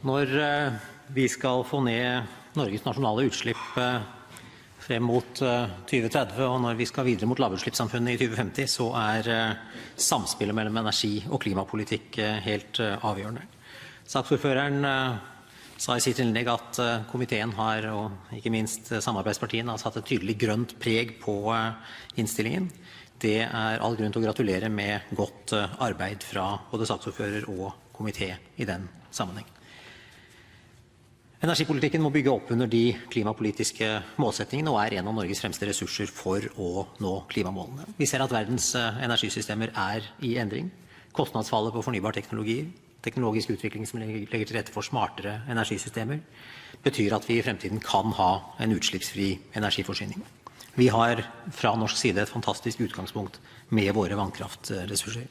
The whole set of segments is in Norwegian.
Når vi skal få ned Norges nasjonale utslipp frem mot 2030, og når vi skal videre mot lavutslippssamfunnet i 2050, så samspillet mellom energi- og klimapolitikk helt avgjørende. Saksordføreren sa i sitt innlegg at komiteen har, og ikke minst samarbeidspartiene, har satt et tydelig grønt preg på innstillingen. Det all grunn til å gratulere med godt arbeid fra både saksordfører og komité i den sammenheng. Energipolitikken må bygge opp under de klimapolitiske målsettingene og en av Norges fremste ressurser for å nå klimamålene. Vi ser at verdens energisystemer i endring. Kostnadsfallet på fornybar teknologi, teknologisk utvikling som legger til rette for smartere energisystemer, betyr at vi i fremtiden kan ha en utslippsfri energiforsyning. Vi har fra norsk side et fantastisk utgangspunkt med våre vannkraftressurser.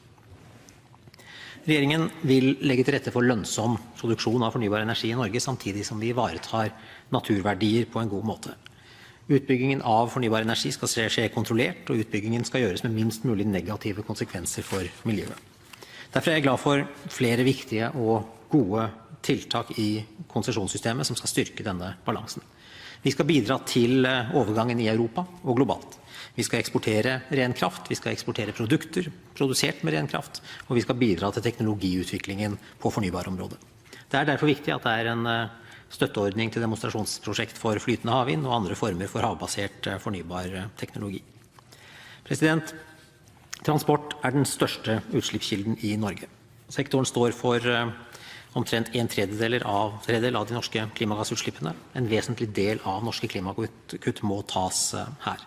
Regjeringen vil legge til rette for lønnsom produksjon av fornybar energi i Norge, samtidig som vi ivaretar naturverdier på en god måte. Utbyggingen av fornybar energi skal skje kontrollert, og utbyggingen skal gjøres med minst mulig negative konsekvenser for miljøet. Derfor er jeg glad for flere viktige og gode tiltak i konsesjonssystemet som skal styrke denne balansen. Vi skal bidra til overgangen i Europa og globalt. Vi skal eksportere ren kraft, vi skal eksportere produkter produsert med ren kraft, og vi skal bidra til teknologiutviklingen på fornybarområdet. Det derfor viktig at det en støtteordning til demonstrasjonsprosjekt for flytende havvind og andre former for havbasert fornybar teknologi. Transport den største utslippskilden i Norge. Sektoren står for omtrent en tredjedel av de norske klimagassutslippene. En vesentlig del av norske klimakutt må tas her.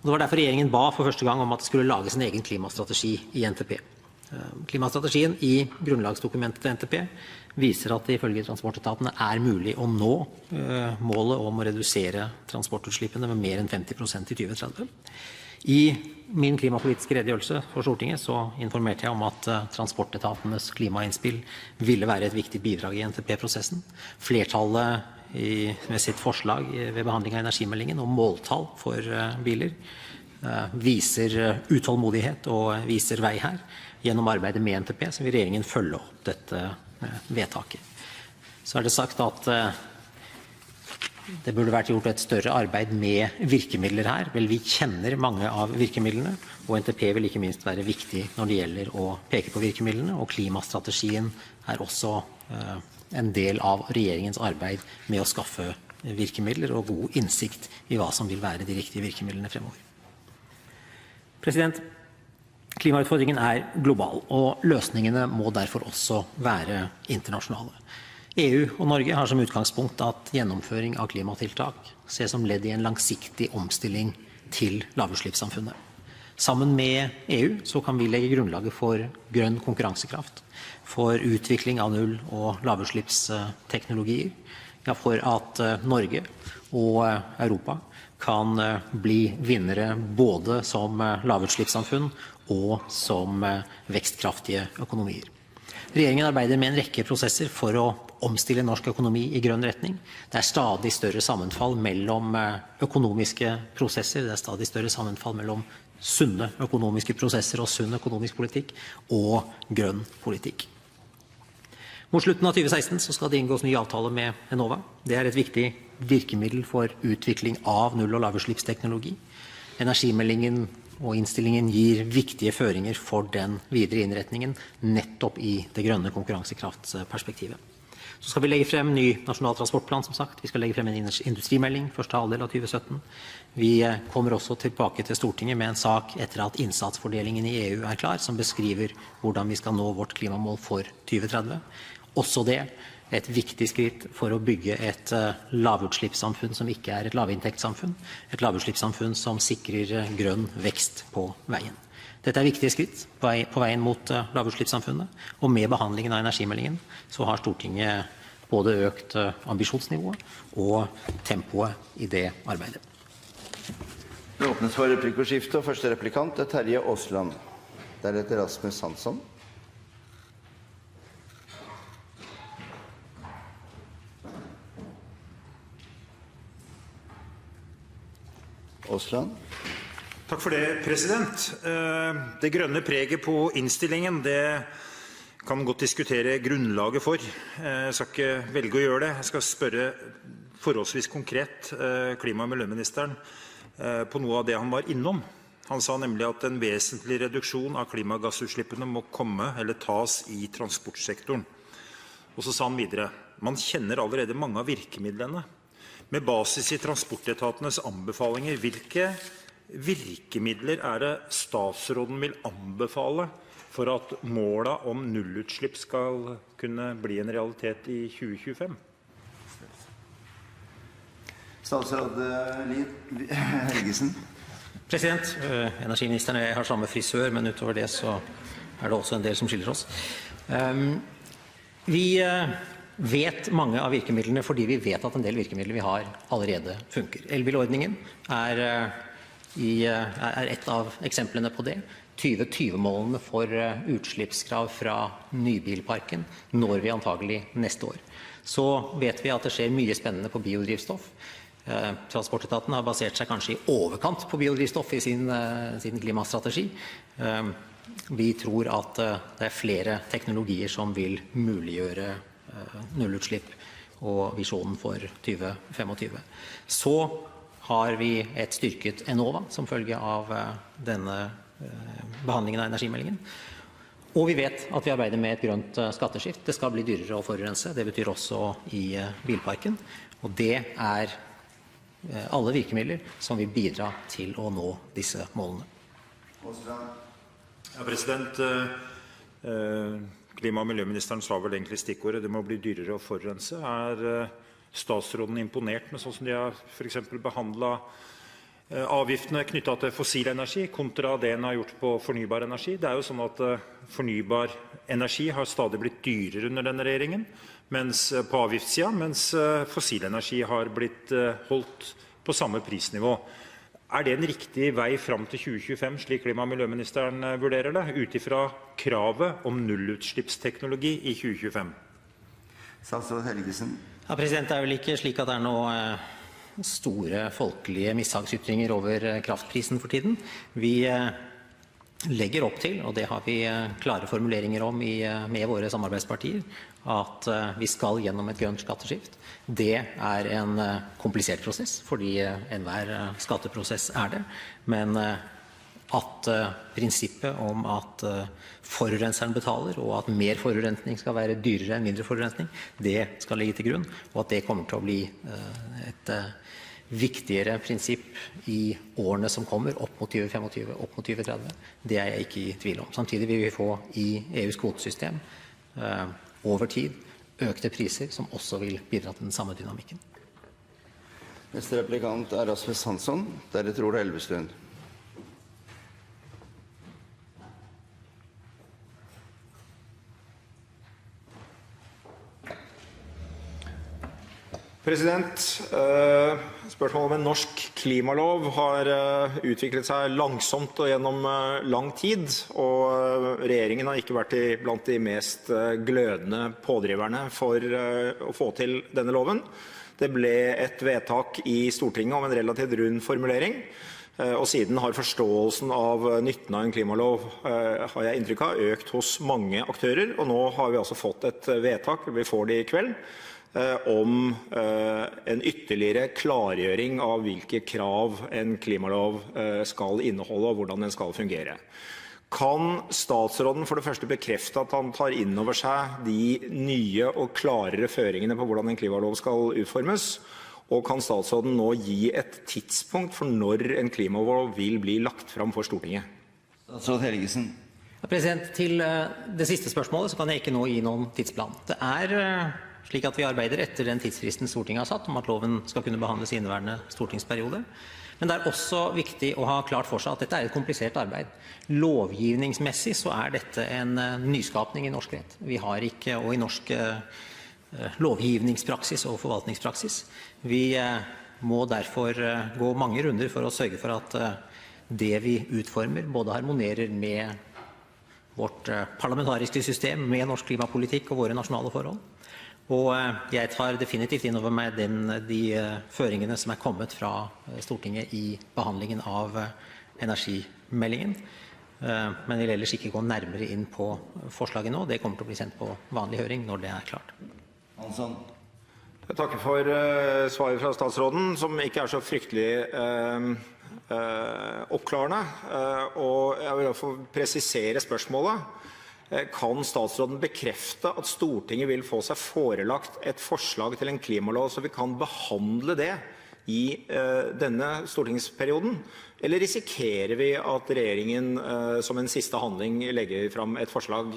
Og det var derfor regjeringen ba for første gang om at det skulle lages en egen klimastrategi i NTP. Klimastrategien i grunnlagsdokumentet til NTP viser at det ifølge transportetatene mulig å nå målet om å redusere transportutslippene med mer enn 50% i 2030. I min klimapolitiske redegjørelse for Stortinget så informerte jeg om at transportetatenes klimainnspill ville være et viktig bidrag i NTP-prosessen. Flertallet med sitt forslag ved behandling av energimeldingen om måltall for biler viser utålmodighet og viser vei her. Gjennom arbeidet med NTP så vil regjeringen følge opp dette vedtaket. Så det sagt at det burde vært gjort et større arbeid med virkemidler her. Vel, vi kjenner mange av virkemidlene, og NTP vil ikke minst være viktig når det gjelder å peke på virkemidlene, og klimastrategien også en del av regjeringens arbeid med å skaffe virkemidler og god innsikt i hva som vil være de riktige virkemidlene fremover. Klimautfordringen global, og løsningene må derfor også være internasjonale. EU og Norge har som utgangspunkt at gjennomføring av klimatiltak ses som ledd i en langsiktig omstilling til lavutslippssamfunnet. Sammen med EU så kan vi legge grunnlaget for grønn konkurransekraft, for utvikling av null- og lavutslippsteknologier, ja, for at Norge og Europa kan bli vinnere både som lavutslippssamfunn og som vekstkraftige økonomier. Regjeringen arbeider med en rekke prosesser for å omstille norsk økonomi i grønn retning. Det stadig større sammenfall mellom økonomiske prosesser, det stadig større sammenfall mellom sunne økonomiske prosesser og sunn økonomisk politikk og grønn politikk. Mot slutten av 2016 så skal det inngås ny avtale med Enova. Det et viktig virkemiddel for utvikling av null- og lavutslippsteknologi. Energimeldingen og innstillingen gir viktige føringer for den videre innretningen nettopp i det grønne konkurransekraftperspektivet. Så skal vi legge frem ny nasjonal transportplan, som sagt. Vi skal legge frem en industrimelding, første halvdel av 2017. Vi kommer også tilbake til Stortinget med en sak etter at innsatsfordelingen i EU klar, som beskriver hvordan vi skal nå vårt klimamål for 2030. Også det et viktig skritt for å bygge et lavutslippssamfunn som ikke et lavinntektssamfunn. Et lavutslippssamfunn som sikrer grønn vekst på veien. Dette viktige skritt på veien mot lavutslippssamfunnet, og med behandlingen av energimeldingen så har Stortinget både økt ambisjonsnivået og tempoet i det arbeidet. Det åpnes for replikkordskifte, og første replikant Terje Aasland. Deretter Rasmus Hansson. Aasland. Takk for det, president. Det grønne preget på innstillingen, det kan godt diskutere grunnlaget for. Jeg skal ikke velge å gjøre det. Jeg skal spørre forholdsvis konkret klima- og miljøministeren på noe av det han var innom. Han sa nemlig at en vesentlig reduksjon av klimagassutslippene må komme eller tas i transportsektoren. Og så sa han videre, man kjenner allerede mange av virkemidlene. Med basis i transportetatenes anbefalinger, hvilke virkemidler det statsråden vil anbefale for at målet om nullutslipp skal kunne bli en realitet i 2025? Statsråd Helgesen. Energiministeren og jeg har samme frisør, men utover det så det også en del som skiller oss. Vi vet mange av virkemidlene fordi vi vet at en del virkemidler vi har allerede funker. Elbilordningen et av eksemplene på det. 2020-målene for utslippskrav fra nybilparken når vi antagelig neste år. Så vet vi at det skjer mye spennende på biodrivstoff. Transportetaten har basert seg kanskje i overkant på biodrivstoff i sin klimastrategi. Vi tror at det flere teknologier som vil muliggjøre nullutslipp og visjonen for 2025. Så har vi et styrket Enova som følge av denne behandlingen av energimeldingen. Og vi vet at vi arbeider med et grønt skatteskift. Det skal bli dyrere å forurense. Det betyr også i bilparken. Og det alle virkemidler som vil bidra til å nå disse målene. Ja, klima- og miljøministeren sa vel egentlig stikkordet, det må bli dyrere å forurense. Statsråden imponert med sånn som de har for eksempel behandlet avgiftene knyttet til fossil energi kontra det en har gjort på fornybar energi? Det jo sånn at fornybar energi har stadig blitt dyrere under denne regjeringen, på avgiftssiden, mens fossil energi har blitt holdt på samme prisnivå. Det en riktig vei fram til 2025, slik klima- og miljøministeren vurderer det, ut ifra kravet om nullutslippsteknologi i 2025? Statsråd Helgesen. Ja, det vel ikke slik at det noe store folkelige mishagsytringer over kraftprisen for tiden. Vi legger opp til, og det har vi klare formuleringer om med våre samarbeidspartier, at vi skal gjennom et grønt skatteskift. Det en komplisert prosess, fordi enhver skatteprosess det. Men at prinsippet om at forurenseren betaler, og at mer forurensning skal være dyrere enn mindre forurensning, det skal ligge til grunn, og at det kommer til å bli et viktigere prinsipp i årene som kommer, opp mot 2025, opp mot 2030. Det jeg ikke i tvil om. Samtidig vil vi få i EUs kvotesystem over tid økte priser, som også vil bidra til den samme dynamikken. Neste replikant Rasmus Hansson, deretter Ola Elvestuen. Spørsmålet om en norsk klimalov har utviklet seg langsomt og gjennom lang tid, og regjeringen har ikke vært blant de mest glødende pådriverne for å få til denne loven. Det ble et vedtak i Stortinget om en relativt rund formulering, og siden har forståelsen av nytten av en klimalov, har jeg inntrykk av, økt hos mange aktører, og nå har vi altså fått et vedtak, vi får det i kveld, om en ytterligere klargjøring av hvilke krav en klimalov skal inneholde og hvordan den skal fungere. Kan statsråden for det første bekrefte at han tar inn over seg de nye og klarere føringene på hvordan en klimalov skal utformes, og kan statsråden nå gi et tidspunkt for når en klimalov vil bli lagt fram for Stortinget? Statsråd Helgesen. Ja, til det siste spørsmålet så kan jeg ikke nå gi noen tidsplan. Det slik at vi arbeider etter den tidsfristen Stortinget har satt om at loven skal kunne behandles i inneværende stortingsperiode. Men det også viktig å ha klart for seg at dette et komplisert arbeid. Lovgivningsmessig så dette en nyskapning i norsk rett. Vi har ikke, og i norsk lovgivningspraksis og forvaltningspraksis. Vi må derfor gå mange runder for å sørge for at det vi utformer både harmonerer med vårt parlamentariske system, med norsk klimapolitikk og våre nasjonale forhold. Og jeg tar definitivt inn over meg de føringene som kommet fra Stortinget i behandlingen av energimeldingen. Men vil ellers ikke gå nærmere inn på forslaget nå. Det kommer til å bli sendt på vanlig høring når det klart. Hansson. Jeg takker for svaret fra statsråden, som ikke så fryktelig oppklarende. Og jeg vil få presisere spørsmålet. Kan statsråden bekrefte at Stortinget vil få seg forelagt et forslag til en klimalov, så vi kan behandle det i denne stortingsperioden? Eller risikerer vi at regjeringen som en siste handling legger fram et forslag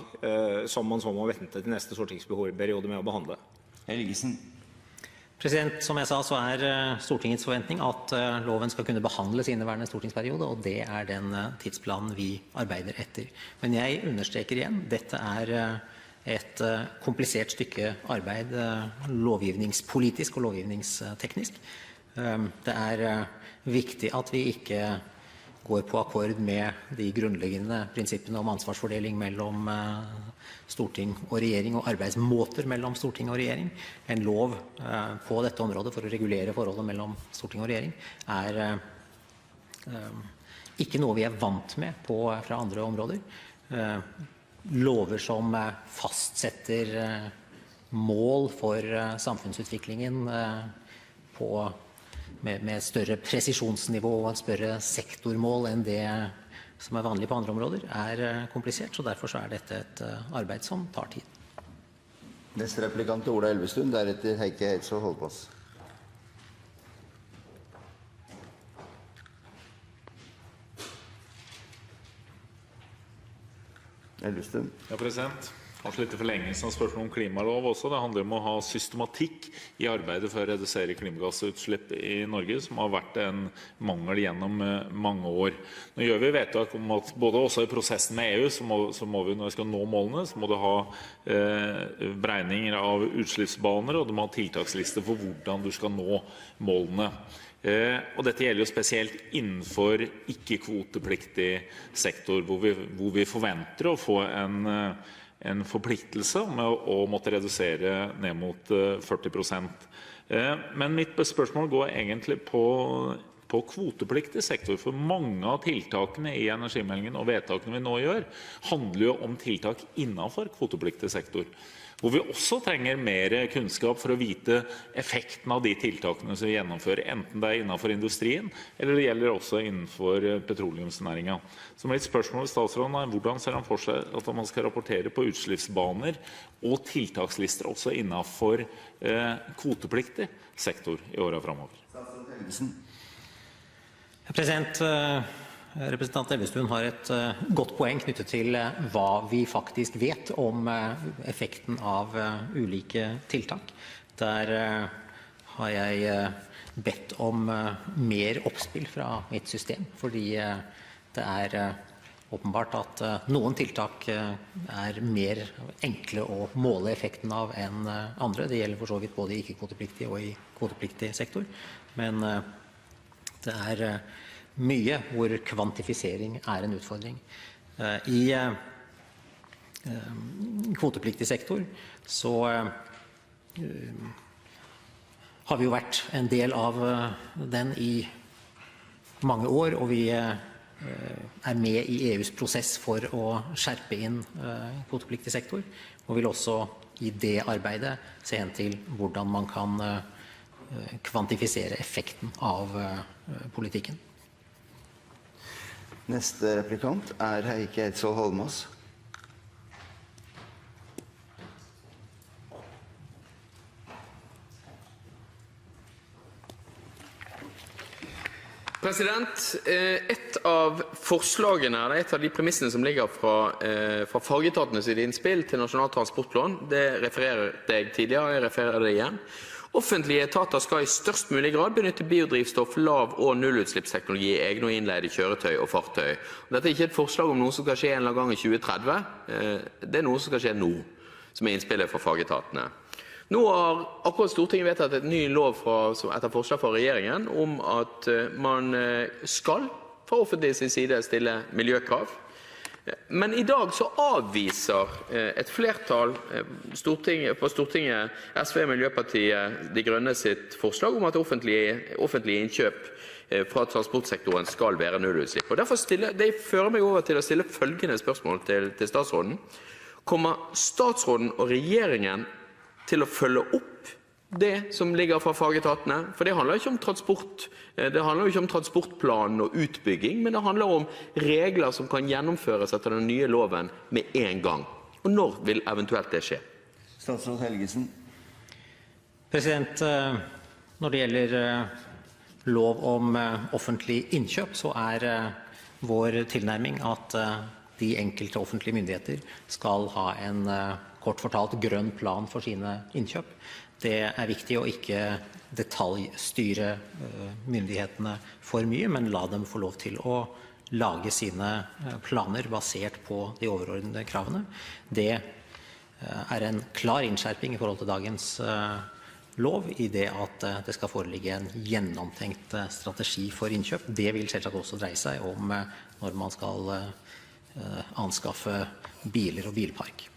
som man så må vente til neste stortingsperiode med å behandle? Helgesen. Som jeg sa, så Stortingets forventning at loven skal kunne behandles i inneværende stortingsperiode, og det den tidsplanen vi arbeider etter. Men jeg understreker igjen, dette et komplisert stykke arbeid lovgivningspolitisk og lovgivningsteknisk. Det viktig at vi ikke går på akkord med de grunnleggende prinsippene om ansvarsfordeling mellom storting og regjering og arbeidsmåter mellom storting og regjering. En lov på dette området for å regulere forholdet mellom storting og regjering ikke noe vi vant med fra andre områder. Lover som fastsetter mål for samfunnsutviklingen med større presisjonsnivå og en større sektormål enn det som vanlig på andre områder, komplisert, så derfor så dette et arbeid som tar tid. Neste replikant Ola Elvestuen, deretter Heikki Eidsvoll Holmås. Elvestuen. Ja, president. Kanskje litt i forlengelsen av spørsmålet om klimalov også. Det handler om å ha systematikk i arbeidet for å redusere klimagassutslipp i Norge, som har vært en mangel gjennom mange år. Nå gjør vi vedtak om at både også i prosessen med EU, så må vi når vi skal nå målene, så må du ha beregninger av utslippsbaner, og du må ha tiltakslister for hvordan du skal nå målene. Og dette gjelder jo spesielt innenfor ikke-kvotepliktig sektor, hvor vi forventer å få en forpliktelse med å måtte redusere ned mot 40%. Men mitt spørsmål går egentlig på kvotepliktig sektor, for mange av tiltakene i energimeldingen og vedtakene vi nå gjør, handler jo om tiltak innenfor kvotepliktig sektor, hvor vi også trenger mer kunnskap for å vite effekten av de tiltakene som vi gjennomfører, enten det innenfor industrien, eller det gjelder også innenfor petroleumsnæringen. Så mitt spørsmål til statsråden hvordan ser han for seg at man skal rapportere på utslippsbaner og tiltakslister også innenfor kvotepliktig sektor i årene fremover? Representant Elvestuen har et godt poeng knyttet til hva vi faktisk vet om effekten av ulike tiltak. Der har jeg bedt om mer oppspill fra mitt system, fordi det åpenbart at noen tiltak mer enkle å måle effekten av enn andre. Det gjelder for så vidt både i ikke-kvotepliktig og i kvotepliktig sektor, men det mye hvor kvantifisering en utfordring. I kvotepliktig sektor så har vi jo vært en del av den i mange år, og vi med i EUs prosess for å skjerpe inn kvotepliktig sektor, og vil også i det arbeidet se hen til hvordan man kan kvantifisere effekten av politikken. Neste replikant Heikki Eidsvoll Holmås. Et av forslagene, eller et av de premissene som ligger fra fagetatenes innspill til Nasjonal transportplan, det refererer jeg tidligere, jeg refererer det igjen. Offentlige etater skal i størst mulig grad benytte biodrivstoff, lav- og nullutslippsteknologi i egne og innleide kjøretøy og fartøy. Dette ikke et forslag om noe som skal skje en eller annen gang i 2030, det noe som skal skje nå, som innspillet fra fagetatene. Nå har akkurat Stortinget vedtatt et ny lov etter forslag fra regjeringen om at man skal fra offentlig side stille miljøkrav. Men i dag så avviser et flertall på Stortinget, SV, Miljøpartiet De Grønne sitt forslag om at offentlige innkjøp fra transportsektoren skal være nullutslipp. Og derfor det fører meg over til å stille følgende spørsmål til statsråden. Kommer statsråden og regjeringen til å følge opp det som ligger fra fagetatene? For det handler ikke om transport, det handler ikke om transportplan og utbygging, men det handler om regler som kan gjennomføres etter den nye loven med en gang. Og når vil eventuelt det skje? Statsråd Helgesen. Når det gjelder lov om offentlig innkjøp, så vår tilnærming at de enkelte offentlige myndigheter skal ha en kort fortalt grønn plan for sine innkjøp. Det viktig å ikke detaljstyre myndighetene for mye, men la dem få lov til å lage sine planer basert på de overordnede kravene. Det en klar innskjerping i forhold til dagens lov i det at det skal foreligge en gjennomtenkt strategi for innkjøp. Det vil selvsagt også dreie seg om når man skal anskaffe biler og bilpark.